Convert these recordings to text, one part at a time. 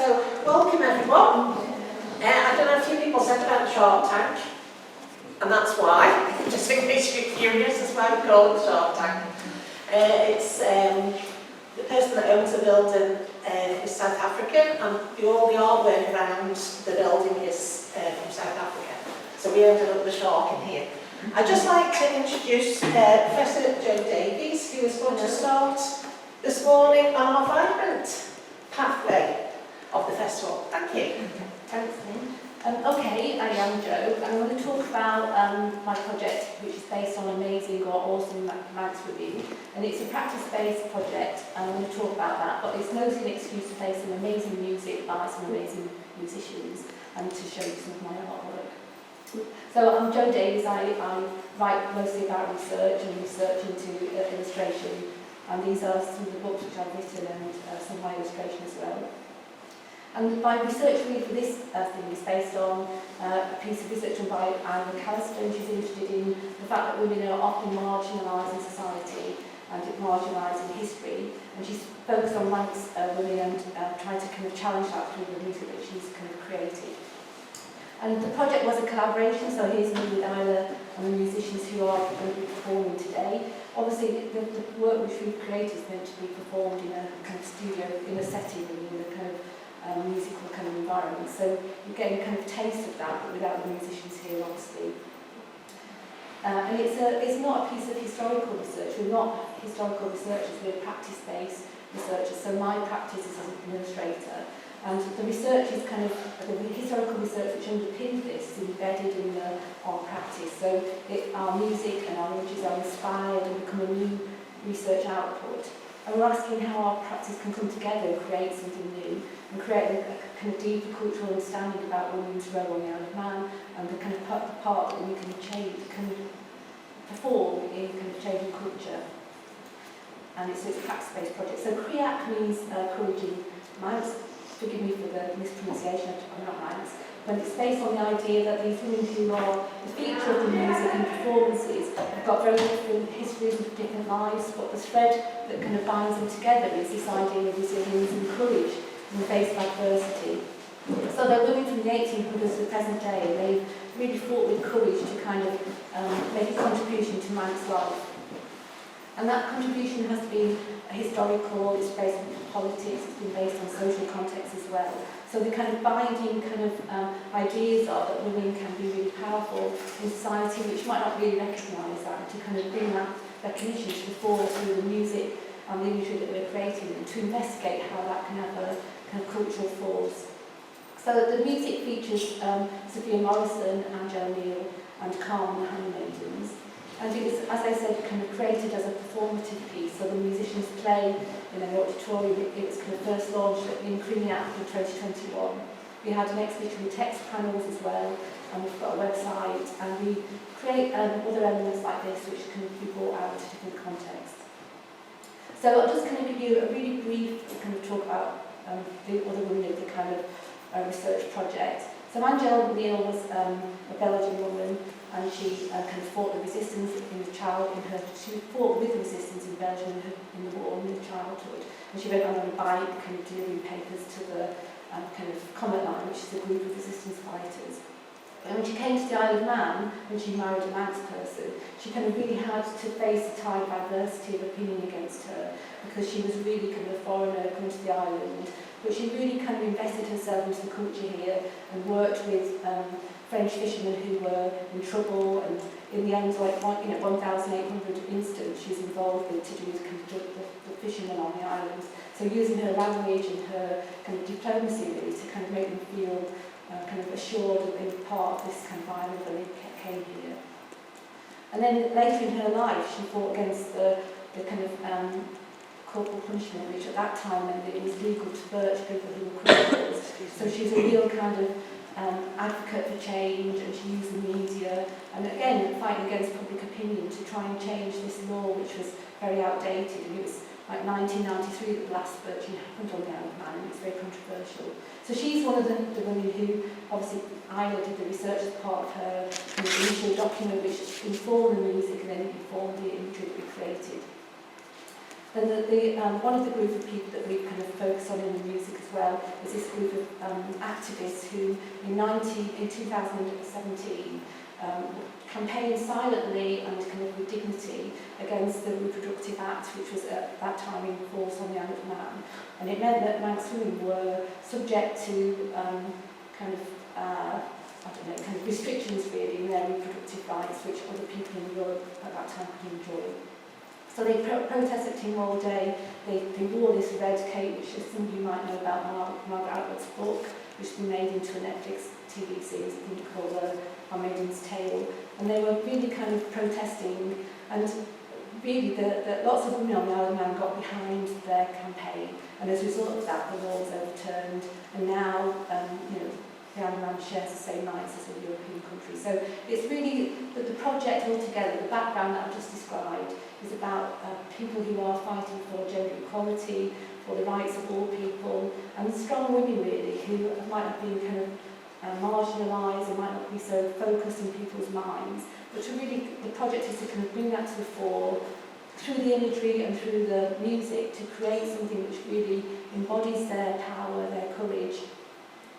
So, welcome everyone. I don't know if a few people said about the Shark Tank, and that's why, just in case you're curious, that's why we call it the Shark Tank. It's the person that owns the building is South African, and all the artwork around the building is from South Africa. So we ended up with a shark in here. I'd just like to introduce Professor Joe Davies, who is going to start this morning on our vibrant pathway of the festival. Thank you. Thanks, Lynn. Okay, I am Jo, and I'm going to talk about my project, which is based on amazing or awesome Manx review, and it's a practice-based project, and I'm going to talk about that, but it's mostly an excuse to play some amazing music by some amazing musicians, and to show you some of my artwork. So I'm Jo Davies. I write mostly about research into illustration, and these are some of the books which I've written and some of my illustration as well. And my research really for this thing is based on a piece of research done by Anne McAllister, and she's interested in the fact that women are often marginalised in society and marginalised in history, and she's focused on Manx women and trying to kind of challenge that through the music that she's kind of created. And the project was a collaboration, so here's me with Isla and the musicians who are going to be performing today. Obviously, the work which we've created is meant to be performed in a kind of studio, in a setting, in a kind of musical kind of environment. So you're getting a kind of taste of that, but without the musicians here, obviously. And it's not a piece of historical research. We're not historical researchers, we're practice-based researchers. So my practice is as an illustrator. And the research is kind of, the historical research which underpins this is embedded in our practice. So our music and our images are inspired and become a new research output. And we're asking how our practice can come together and create something new, and create a kind of deeper cultural understanding about women's role on the Isle of Man, and the kind of part that we can change, can perform in kind of changing culture. And it's a practice-based project. So CREAC means courage in Manx. Forgive me for the mispronunciation, I'm not Manx. But it's based on the idea that these women who are the feature of the music and performances have got very different histories and different lives, but the thread that kind of binds them together is this idea of resilience and courage in the face of adversity. So they're women from the 1800s to the present day, and they've really fought with courage to kind of make a contribution to Manx life. And that contribution has been historical, it's based on politics, it's been based on social context as well. So the kind of binding kind of ideas are that women can be really powerful in society, which might not really recognise that, and to kind of bring that recognition to the fore through the music and the imagery that we're creating, and to investigate how that can have a kind of cultural force. So the music features Sophia Morrison, Angela Neal and Carmen the Handmaidens. And it was, as I said, kind of created as a performative piece, so the musicians play in an auditorium. It was kind of first launched in CREAC in 2021. We had an exhibition with text panels as well, and we've got a website, and we create other elements like this which can be brought out to different contexts. So I'm just going to give you a really brief kind of talk about the other women of the kind of research project. So Angela Neal was a Belgian woman, and she kind of fought the resistance in the child in her. She fought with the resistance in Belgium in the war in her childhood, and she went on a bike, kind of delivering papers to the kind of Comet Line, which is a group of resistance fighters. And when she came to the Isle of Man, when she married a Manx person, she kind of really had to face the tide of adversity of opinion against her, because she was really kind of a foreigner coming to the island. But she really kind of invested herself into the culture here and worked with French fishermen who were in trouble, and in the end, like 1,800 incidents she's involved with to do with the fishermen on the islands. So using her language and her kind of diplomacy really to kind of make them feel kind of assured that they were part of this kind of island when they came here. And then later in her life, she fought against the kind of corporal punishment, which at that time meant that it was legal to birch people who were criminals. So she's a real kind of advocate for change, and she used the media, and again fighting against public opinion to try and change this law, which was very outdated. And it was like 1993 that the last birching happened on the Isle of Man, and it's very controversial. So she's one of the women who, obviously, Isla did the research as part of her initial document, which informed the music and then informed the imagery that we created. And one of the group of people that we kind of focus on in the music as well is this group of activists who in 2017 campaigned silently and kind of with dignity against the Reproductive Act, which was at that time in force on the Isle of Man. And it meant that Manx women were subject to kind of restrictions really in their reproductive rights, which other people in Europe at that time could enjoy. So they protested at Timor Day. They wore this red cape, which some of you might know about Margaret Atwood's book, which has been made into a Netflix TV series, I think called Our Maiden's Tale. And they were really kind of protesting, and really lots of women on the Isle of Man got behind their campaign. And as a result of that, the law was overturned, and now the Isle of Man shares the same rights as a European country. So it's really the project altogether, the background that I've just described, is about people who are fighting for gender equality, for the rights of all people, and strong women really, who might have been kind of marginalised and might not be so focused in people's minds. But to really, the project is to kind of bring that to the fore through the imagery and through the music to create something which really embodies their power, their courage,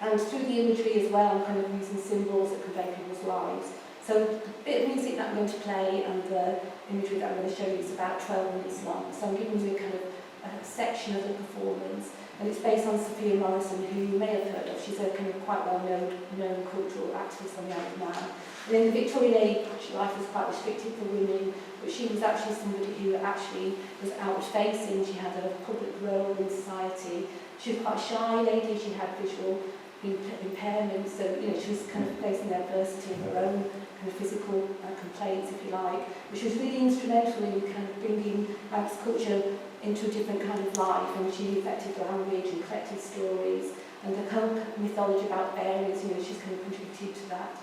and through the imagery as well, kind of using symbols that convey people's lives. So the bit of music that I'm going to play and the imagery that I'm going to show you is about 12 minutes long. So I'm giving you a kind of a section of the performance, and it's based on Sophia Morrison, who you may have heard of. She's a kind of quite well-known cultural activist on the Isle of Man. And in the Victorian age, life was quite restricted for women, but she was actually somebody who actually was outward-facing. She had a public role in society. She was quite a shy lady. She had visual impairments, so she was kind of facing the adversity of her own kind of physical complaints, if you like, which was really instrumental in kind of bringing Manx culture into a different kind of life. And she affected language and collected stories, and the kind of mythology about fairies, she's kind of contributed to that.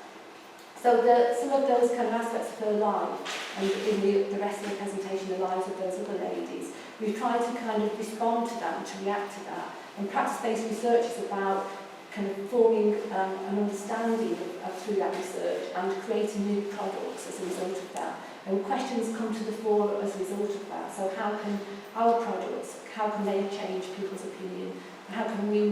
So some of those kind of aspects of her life, and in the rest of the presentation, the lives of those other ladies, we've tried to kind of respond to that and to react to that. And practice-based research is about kind of forming an understanding through that research and creating new products as a result of that. And questions come to the fore as a result of that. So how can our products, how can they change people's opinion? And how can we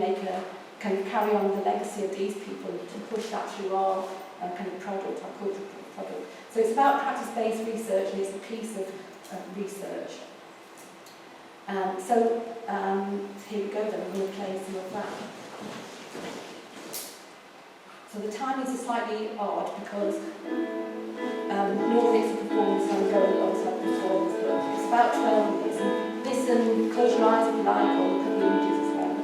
kind of carry on the legacy of these people to push that through our kind of product, our cultural product? So it's about practice-based research, and it's a piece of research. Here we go then, I'm going to play some of that. So the timings are slightly odd because normally it's a performance and I'm going alongside the performance, but it's about 12 minutes. And listen, close your eyes if you like, or look at the images as well.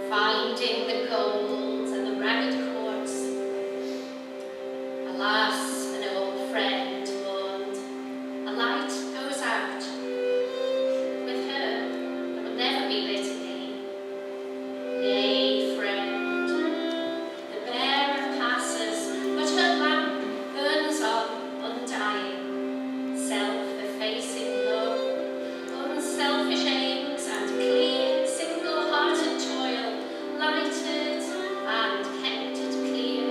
finding the gold and the ragged quartz. Alas, an old friend mourned, a light goes out. With her, it will never be lit again. Nay, friend, the bearer passes, but her lamp burns on, undying. Self-effacing love, unselfish aims and clean, single-hearted toil, lighted and kept it clear,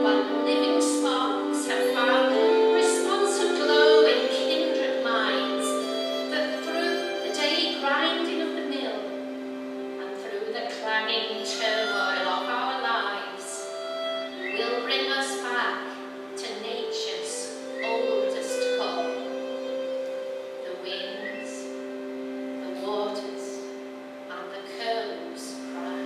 while living sparks have found responsive glow in kindred minds, that through the daily grinding of the mill and through the clanging turmoil of our lives will bring us back to nature's oldest call. The winds, the waters, and the curlew's cry.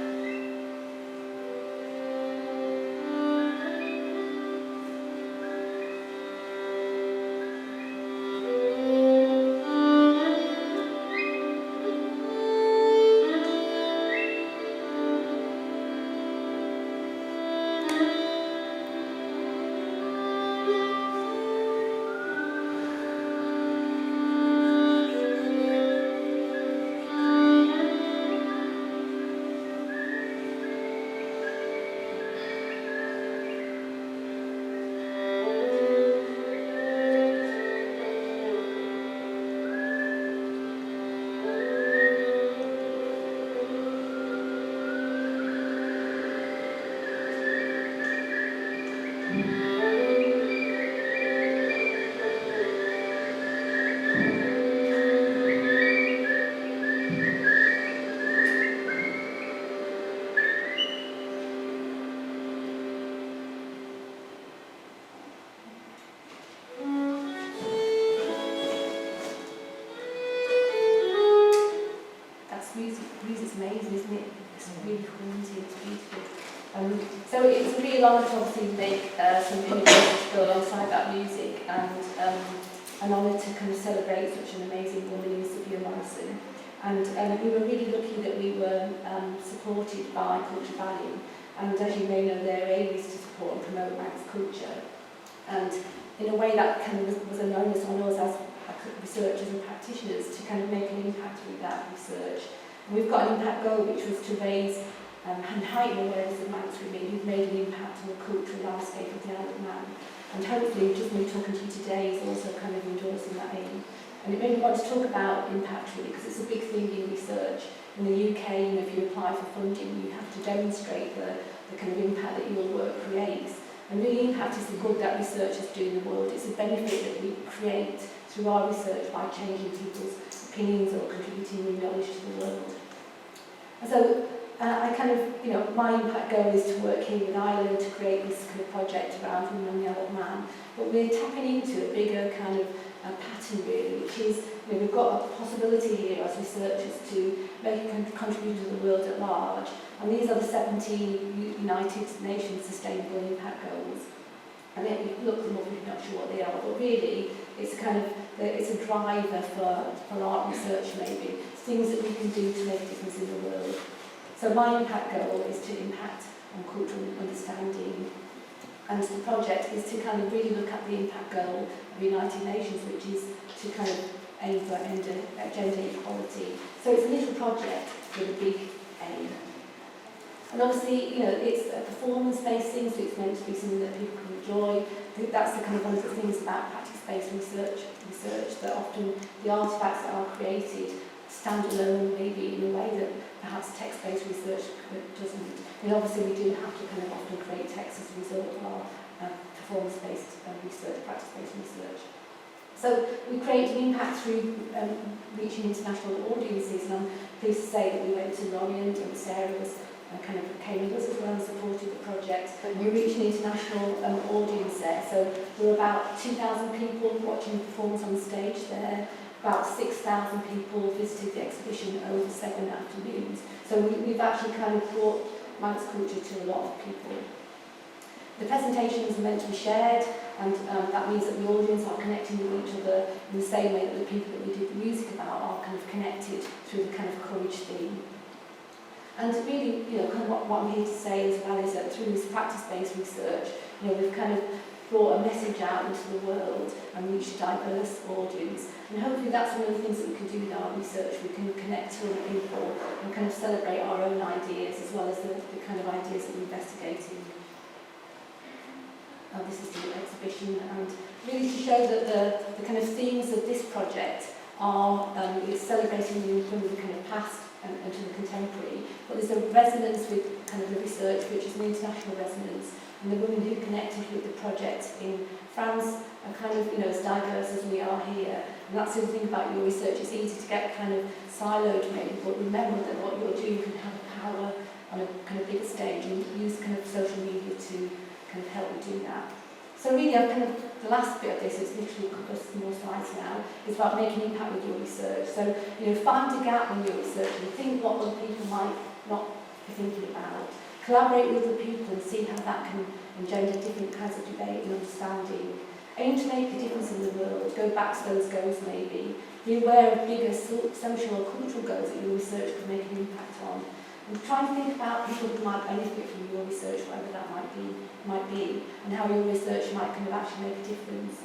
Music's amazing, isn't it? It's really haunting, it's beautiful. So it's a real honour to obviously make some images to go alongside that music, and an honour to kind of celebrate such an amazing woman in Sophia Morrison. And we were really lucky that we were supported by Culture Value, and as you may know, their aim is to support and promote Manx culture. And in a way that kind of was an onus on us as researchers and practitioners to kind of make an impact with that research. And we've got an impact goal which was to raise and heighten awareness of Manx women who've made an impact on the cultural landscape of the Isle of Man. And hopefully, just me talking to you today is also kind of endorsing that aim. And it made me want to talk about impact really, because it's a big thing in research. In the UK, if you apply for funding, you have to demonstrate the kind of impact that your work creates. And really, impact is the good that researchers do in the world. It's a benefit that we create through our research by changing people's opinions or contributing new knowledge to the world. And so, I kind of, my impact goal is to work here in Ireland to create this kind of project around women on the Isle of Man. But we're tapping into a bigger kind of pattern really, which is, we've got a possibility here as researchers to make a contribution to the world at large. And these are the 17 United Nations Sustainable Impact Goals. And then you look them up if you're not sure what they are, but really it's a kind of, it's a driver for art research maybe. It's things that we can do to make a difference in the world. So my impact goal is to impact on cultural understanding. And the project is to kind of really look at the impact goal of the United Nations, which is to kind of aim for gender equality. So it's a little project with a big aim. And obviously, it's a performance-based thing, so it's meant to be something that people can enjoy. I think that's the kind of one of the things about practice-based research, that often the artefacts that are created stand alone, maybe in a way that perhaps text-based research doesn't. And obviously we do have to kind of often create text as a result of our performance-based research, practice-based research. So we create an impact through reaching international audiences, and I'm pleased to say that we went to Lorient and Sarah was kind of came with us as well and supported the project. We reached an international audience there, so there were about 2,000 people watching the performance on the stage there. About 6,000 people visited the exhibition over 7 afternoons. So we've actually kind of brought Manx culture to a lot of people. The presentations are meant to be shared, and that means that the audience are connecting with each other in the same way that the people that we did the music about are kind of connected through the kind of courage theme. And really, kind of what I'm here to say as well is that through this practice-based research, we've kind of brought a message out into the world and reached a diverse audience. And hopefully that's one of the things that we can do with our research. We can connect to other people and kind of celebrate our own ideas as well as the kind of ideas that we're investigating. This is the exhibition, and really to show that the kind of themes of this project are it's celebrating from the kind of past and to the contemporary, but there's a resonance with kind of the research, which is an international resonance, and the women who connected with the project in France are kind of as diverse as we are here. And that's the thing about your research, it's easy to get kind of siloed maybe, but remember that what you're doing can have power on a kind of bigger stage, and use kind of social media to kind of help you do that. So really, I've kind of, the last bit of this, it's literally a couple of more slides now, is about making impact with your research. So, find a gap in your research and think what other people might not be thinking about. Collaborate with other people and see how that can engender different kinds of debate and understanding. Aim to make a difference in the world, go back to those goals maybe. Be aware of bigger social or cultural goals that your research can make an impact on. And try and think about people who might benefit from your research, whatever that might be, and how your research might kind of actually make a difference.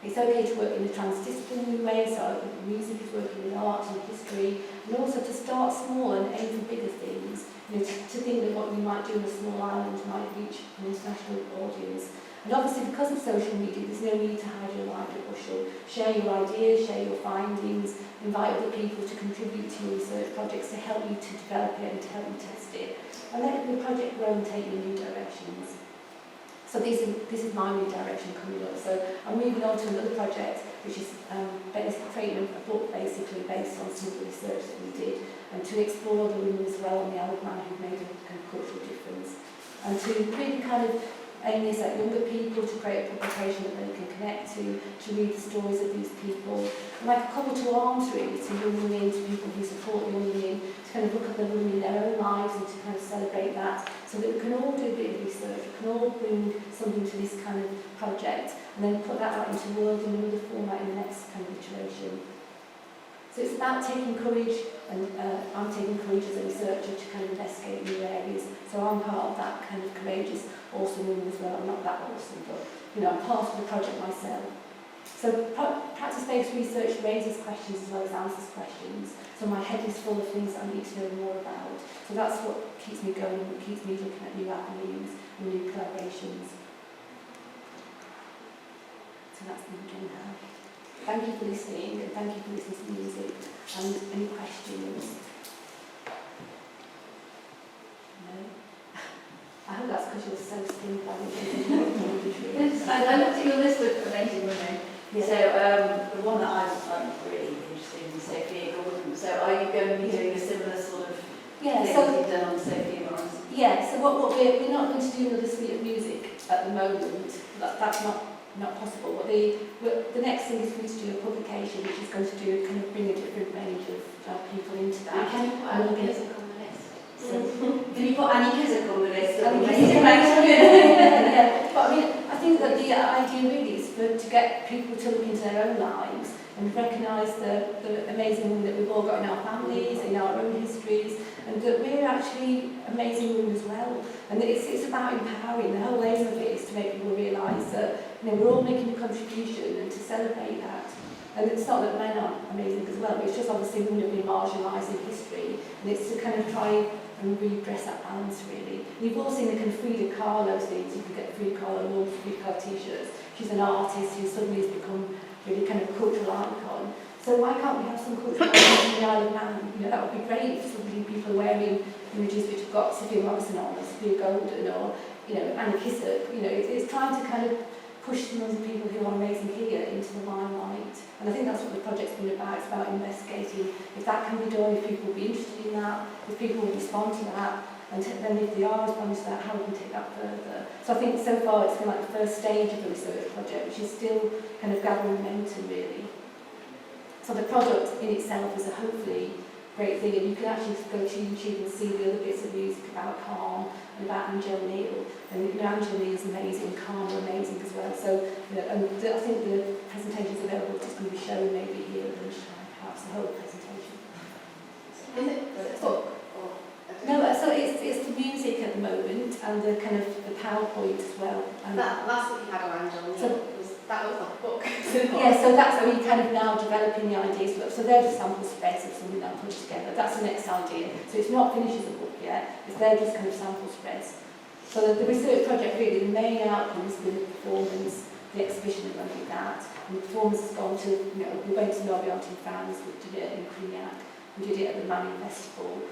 It's okay to work in a transdisciplinary way, so music is working with art and history, and also to start small and aim for bigger things. To think that what you might do in a small island might reach an international audience. And obviously, because of social media, there's no need to hide your light at bushel. Share your ideas, share your findings, invite other people to contribute to your research projects to help you to develop it and to help you test it. And let the project grow and take you in new directions. So this is my new direction coming up. So I'm moving on to another project, which is creating a book basically based on some of the research that we did, and to explore the women as well on the Isle of Man who've made a kind of cultural difference. And to really kind of aim this at younger people, to create a publication that they can connect to read the stories of these people. And like a call to arms really, to young women, to people who support young women, to kind of look at the women in their own lives and to kind of celebrate that, so that we can all do a bit of research, we can all bring something to this kind of project, and then put that out into the world in another format in the next kind of iteration. So it's about taking courage, and I'm taking courage as a researcher to kind of investigate new areas. So I'm part of that kind of courageous, awesome woman as well. I'm not that awesome, but I'm part of the project myself. So practice-based research raises questions as well as answers questions. So my head is full of things I need to know more about. So that's what keeps me going and keeps me looking at new avenues and new collaborations. So that's what I'm doing now. Thank you for listening, and thank you for listening to the music. And any questions? No? I hope that's because you're so skilled by Yes, I looked at your list of amazing women. Yeah. So the one that I'm really interested in is Sophia Gordon. So are you going to be doing a similar sort of Yeah, thing so you've done on Sophia Morris? yeah, so what we're not going to do another suite of music at the moment. That's not possible. But the next thing is for me to do a publication, which is going to do kind of bring a different range of people into that. Can you put Annie Kizek on the list? So, Can you put Annie Kizek on the list? yeah. But I mean, I think that the idea really is to get people to look into their own lives and recognise the amazing women that we've all got in our families, in our own histories, and that we're actually amazing women as well. And it's about empowering. The whole aim of it is to make people realise that we're all making a contribution and to celebrate that. And it's not that men aren't amazing as well, but it's just obviously women have been marginalised in history, and it's to kind of try and redress that balance really. You've all seen the kind of Frida Kahlo things. You can get Frida Kahlo and all the Frida Kahlo t-shirts. She's an artist who suddenly has become really kind of a cultural icon. So why can't we have some cultural icons in the Isle of Man? That would be great if suddenly people are wearing images which have got Sophia Morrison on, or Sophia Golden, or Annie Kizek. It's trying to kind of push some of the people who are amazing here into the limelight. And I think that's what the project's been about. It's about investigating if that can be done, if people will be interested in that, if people will respond to that, and then if they are responding to that, how we can take that further. So I think so far it's been like the first stage of the research project, which is still kind of gathering momentum really. So the product in itself is a hopefully great thing, and you can actually go to YouTube and see the other bits of music about Calm and about Angel Neal. And Angel Neal is amazing, Calm are amazing as well. So and I think the presentation's available, just going to be shown maybe here at lunchtime, perhaps the whole presentation. Is it a book or a No, so it's the music at the moment and the kind of the PowerPoint as well. And That last that you had on Angel, that was like a book. yeah, so that's how we kind of now developing the ideas. So they're just sample spreads of something that I'm putting together. That's the next idea. So it's not finished as a book yet. They're just kind of sample spreads. So the research project really, the main outcome has been the performance, the exhibition that went with that. And the performance has gone to, we went to Norby Auntie Fans, we did it in Crignac, we did it at the Manning Festival.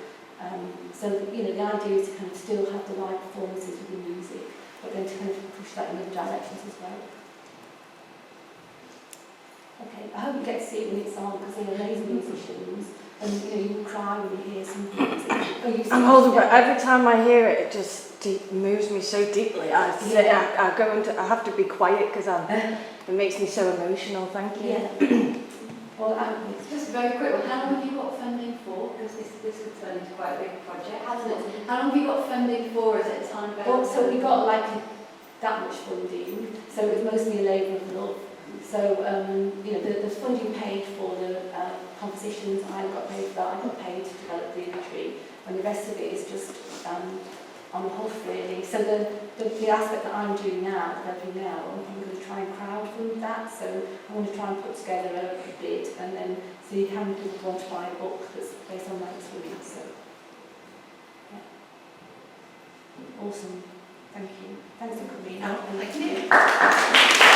So, the idea is to kind of still have the live performances with the music, but then to kind of push that in other directions as well. Okay, I hope you get to see it when it's on, because they're amazing musicians, and you will cry when you hear some things. I'm holding breath. Every time I hear it, it just moves me so deeply. I go into. I have to be quiet because it makes me so emotional. Thank you. Yeah. Well, Just a very quick one. How long have you got funding for? Because this could turn into quite a big project. How long have you got funding for? Is it a time bound? well, so we got that much funding, so it was mostly a labour of love. So, the funding paid for the compositions, I got paid for that, I got paid to develop the imagery, and the rest of it is just on the hoof really. So the aspect that I'm doing now, developing now, I'm going to try and crowdfund that, so I want to try and put together a bid, and then see how many people want to buy a book that's based on my experience. So, yeah. Awesome. Thank you. Thanks for coming out. Thank you.